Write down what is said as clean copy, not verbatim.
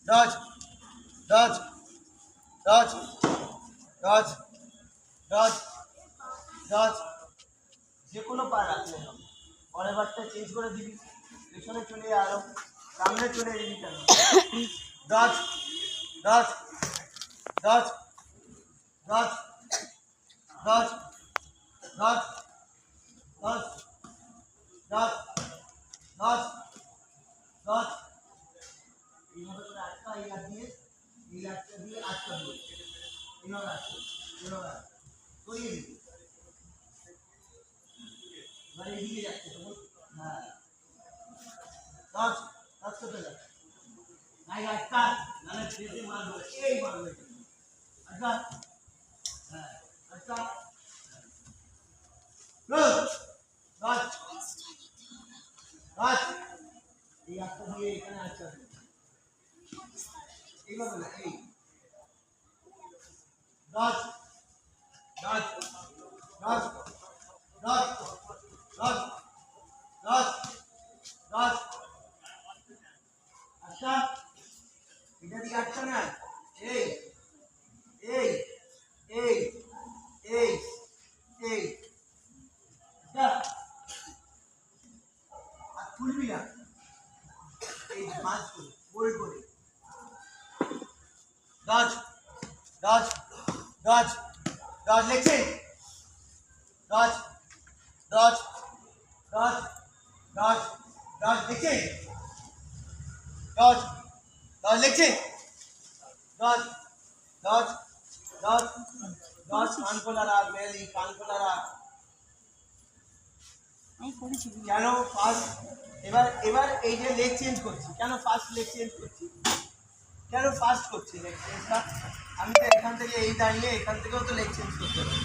dodge, dodge, dodge, dodge, dodge, dodge। যে কোনো পা রাখলে হবে। পরের বারটা চেঞ্জ করে দিবি, পেছনে চলে আরো, সামনে চলে এলি কেন? dodge, dodge, dodge, dodge, dodge, dodge, dodge, dodge, dodge, dodge। এইভাবে করে আটকা, এই হাত দিয়ে, এই হাতটা দিয়ে আটকা দিয়ে, এইভাবে আটকা, এইভাবে করিয়ে দিবি। এবার এদিকে যাচ্ছে তখন, হ্যাঁ, dodge, dodge করতে যাচ্ছে। নাই আটকা, নাহলে ফেসে মারবে, এই মারবে। আটকা, হ্যাঁ, আটকা। Good. Dodge, dodge। এই হাতটা দিয়ে এখানে আটকা দিবি। এইভাবে না, এই dodge, dodge, dodge, dodge, dodge, dodge, dodge। আচ্ছা, এটা দিয়ে আটকা না, এই এই এই এই এই, আচ্ছা, আর খুলবি না, এই মাছ করে গোল করে। dodge, dodge, dodge, dodge, লেগছে, dodge, dodge, dodge, dodge, dodge, লেগছে, dodge, dodge, লেগছে, dodge, dodge, dodge, dodge। কান খোলা রাখ, মেলি কান খোলা রাখ। কেন ফার্স্ট, এবার এবার এই যে লেগ চেঞ্জ করছি, কেন ফার্স্ট লেগ চেঞ্জ করছি, কেন ফার্স্ট করছি লেগ চেঞ্জটা? আমি তো এখান থেকে এই দাঁড়িয়ে এখান থেকেও তো লেগ চেঞ্জ করতে পারি।